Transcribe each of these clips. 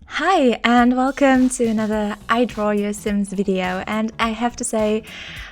Hi and welcome to another I Draw Your Sims video, and I have to say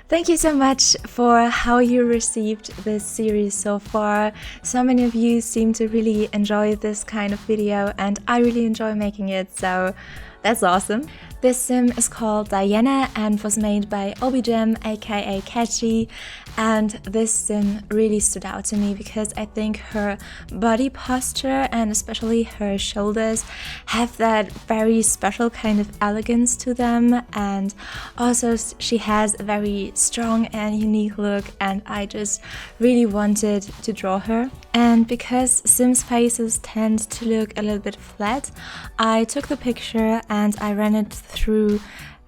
thank you so much for how you received this series so far. So many of you seem to really enjoy this kind of video and I really enjoy making it, so that's awesome. This sim is called Diana and was made by OBiGem, aka Catchy, and this sim really stood out to me because I think her body posture and especially her shoulders have that very special kind of elegance to them, and also she has a very strong and unique look, and I just really wanted to draw her. And because Sims faces tend to look a little bit flat, I took the picture and I ran it through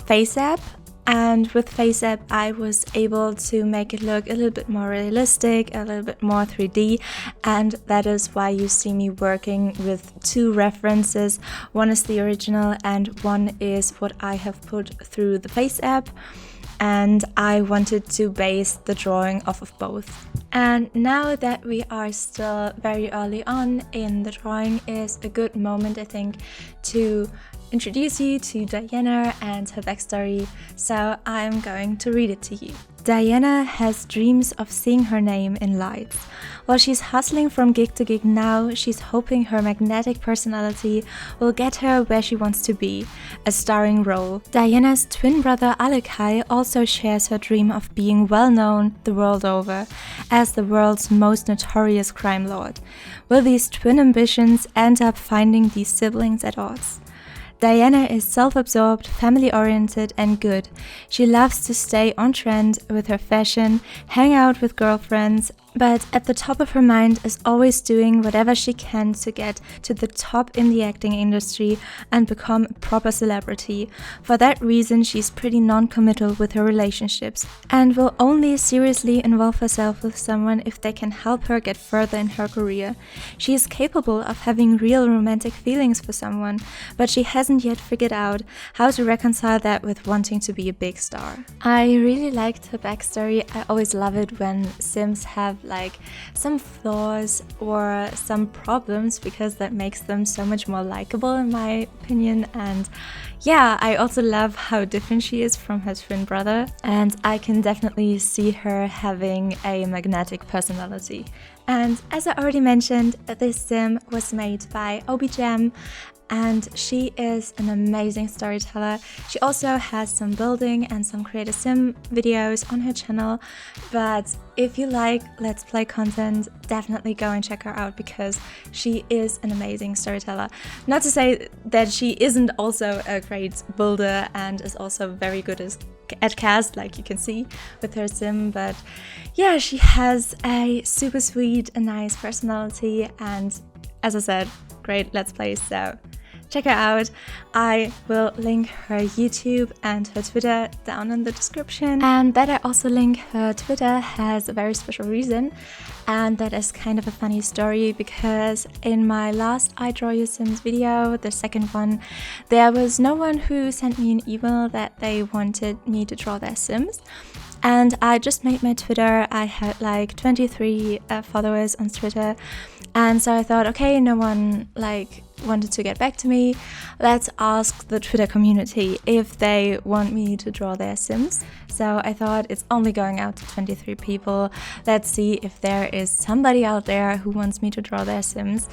FaceApp, and with FaceApp I was able to make it look a little bit more realistic, a little bit more 3D, and that is why you see me working with two references. One is the original and one is what I have put through the FaceApp, and I wanted to base the drawing off of both. And now that we are still very early on in the drawing is a good moment, I think, to introduce you to Diana and her backstory, so I'm going to read it to you. Diana has dreams of seeing her name in lights. While she's hustling from gig to gig now, she's hoping her magnetic personality will get her where she wants to be, a starring role. Diana's twin brother Alekai also shares her dream of being well known the world over as the world's most notorious crime lord. Will these twin ambitions end up finding these siblings at odds? Diana is self-absorbed, family-oriented and good. She loves to stay on trend with her fashion, hang out with girlfriends, but at the top of her mind is always doing whatever she can to get to the top in the acting industry and become a proper celebrity. For that reason, she's pretty non-committal with her relationships and will only seriously involve herself with someone if they can help her get further in her career. She is capable of having real romantic feelings for someone, but she hasn't yet figured out how to reconcile that with wanting to be a big star. I really liked her backstory. I always love it when Sims have like some flaws or some problems, because that makes them so much more likable in my opinion. And yeah, I also love how different she is from her twin brother, and I can definitely see her having a magnetic personality. And as I already mentioned, this sim was made by OBiGem, and she is an amazing storyteller. She also has some building and some creative sim videos on her channel, but if you like Let's Play content, definitely go and check her out because she is an amazing storyteller. Not to say that she isn't also a great builder and is also very good at cast, like you can see with her sim, but yeah, she has a super sweet and nice personality, and as I said, great Let's Plays, so check her out. I will link her YouTube and her Twitter down in the description. And that I also link her Twitter has a very special reason, and that is kind of a funny story, because in my last I Draw Your Sims video, the second one, there was no one who sent me an email that they wanted me to draw their Sims. And I just made my Twitter. I had like 23 followers on Twitter, and so I thought, okay, no one wanted to get back to me. Let's ask the Twitter community if they want me to draw their Sims. So I thought, it's only going out to 23 people. Let's see if there is somebody out there who wants me to draw their Sims.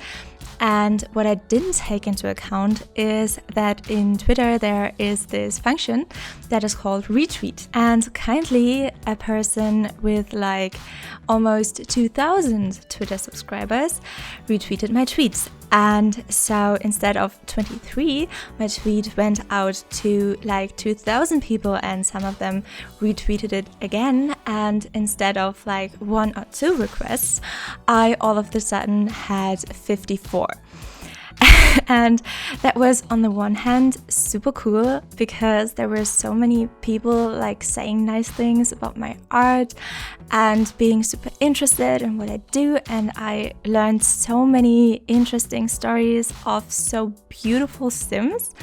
And what I didn't take into account is that in Twitter there is this function that is called retweet. And kindly, a person with like almost 2,000 Twitter subscribers retweeted my tweets. And so instead of 23, my tweet went out to like 2,000 people, and some of them retweeted it again. And instead of like 1 or 2 requests, I all of a sudden had 54. And that was, on the one hand, super cool because there were so many people like saying nice things about my art and being super interested in what I do, and I learned so many interesting stories of so beautiful Sims.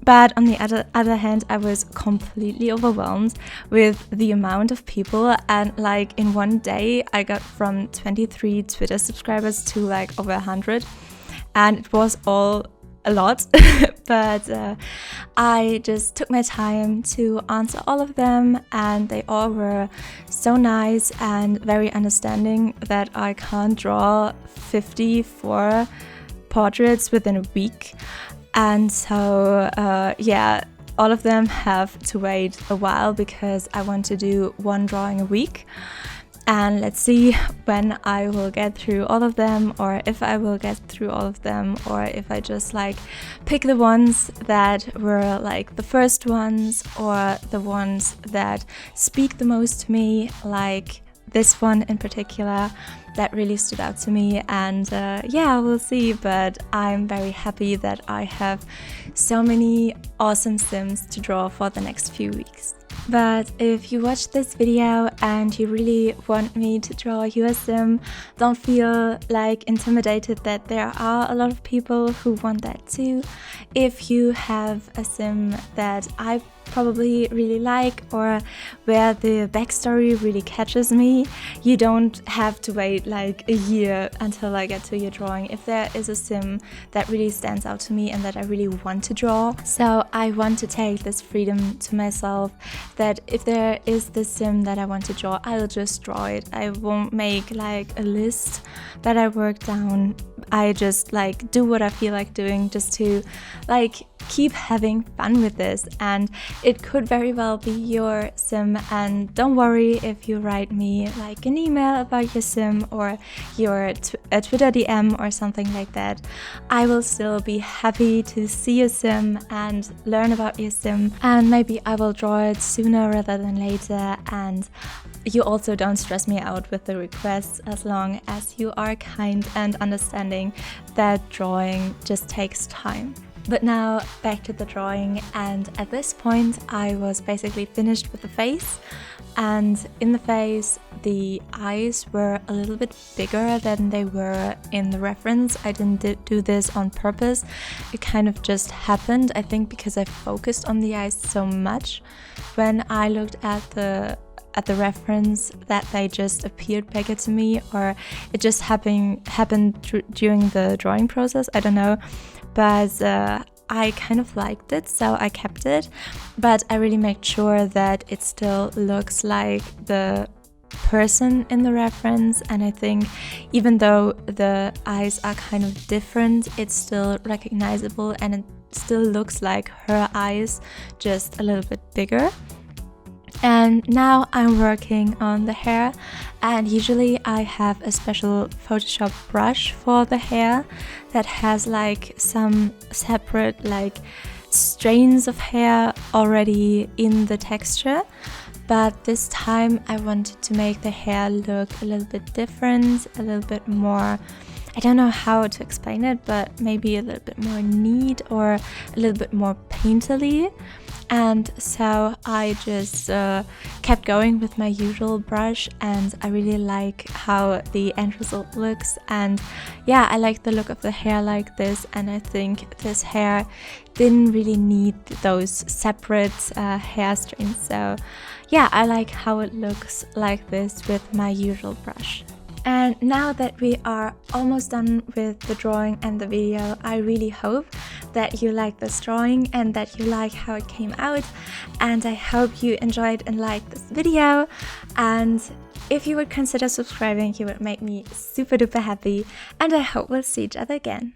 But on the other hand, I was completely overwhelmed with the amount of people, and like in one day I got from 23 Twitter subscribers to like over 100, and it was all a lot, but I just took my time to answer all of them, and they all were so nice and very understanding that I can't draw 54 portraits within a week. And so yeah, all of them have to wait a while because I want to do one drawing a week. And let's see when I will get through all of them, or if I will get through all of them, or if I just like pick the ones that were like the first ones, or the ones that speak the most to me, like this one in particular that really stood out to me. And yeah, we'll see, but I'm very happy that I have so many awesome sims to draw for the next few weeks. But if you watch this video and you really want me to draw your sim, don't feel like intimidated that there are a lot of people who want that too. If you have a sim that I probably really like, or where the backstory really catches me, you don't have to wait like a year until I get to your drawing. If there is a sim that really stands out to me and that I really want to draw, so I want to take this freedom to myself that if there is this sim that I want to draw, I'll just draw it. I won't make like a list that I work down. I just like do what I feel like doing, just to like keep having fun with this. And it could very well be your sim, and don't worry if you write me like an email about your sim or your Twitter DM or something like that. I will still be happy to see your sim and learn about your sim, and maybe I will draw it sooner rather than later. And you also don't stress me out with the requests, as long as you are kind and understanding that drawing just takes time. But now back to the drawing, and at this point I was basically finished with the face. And in the face, the eyes were a little bit bigger than they were in the reference. I didn't do this on purpose. It kind of just happened, I think, because I focused on the eyes so much when I looked at the reference, that they just appeared bigger to me, or it just happened during the drawing process. I don't know, but I kind of liked it, so I kept it. But I really made sure that it still looks like the person in the reference, and I think even though the eyes are kind of different, it's still recognizable and it still looks like her eyes, just a little bit bigger. And now I'm working on the hair, and usually I have a special Photoshop brush for the hair that has like some separate like strains of hair already in the texture. But this time I wanted to make the hair look a little bit different, a little bit more, I don't know how to explain it, but maybe a little bit more neat or a little bit more painterly. And so I just kept going with my usual brush, and I really like how the end result looks. And yeah, I like the look of the hair like this, and I think this hair didn't really need those separate hair strands. So yeah, I like how it looks like this with my usual brush. And now that we are almost done with the drawing and the video, I really hope that you like this drawing and that you like how it came out. And I hope you enjoyed and liked this video. And if you would consider subscribing, you would make me super duper happy. And I hope we'll see each other again.